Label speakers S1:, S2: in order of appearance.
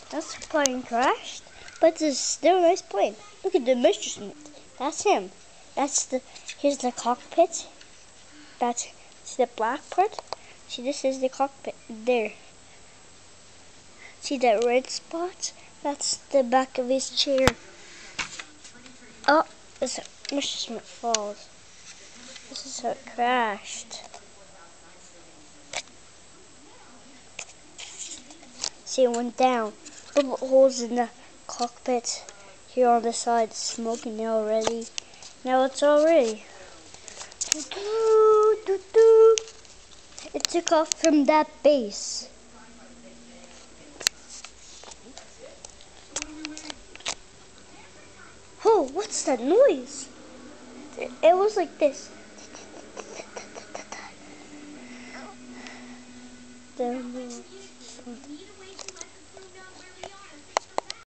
S1: That's plane crashed, but it's still a nice plane. Look at the Mr. Smith. That's him. Here's the cockpit. That's the black part. See, this is the cockpit there. See that red spot? That's the back of his chair. Oh, Mr. Smith falls. This is how it crashed. See, it went down. Bullet holes in the cockpit. Here on the side, it's smoking now already. Now it's all ready. It took off from that base. Oh, what's that noise? It was like this.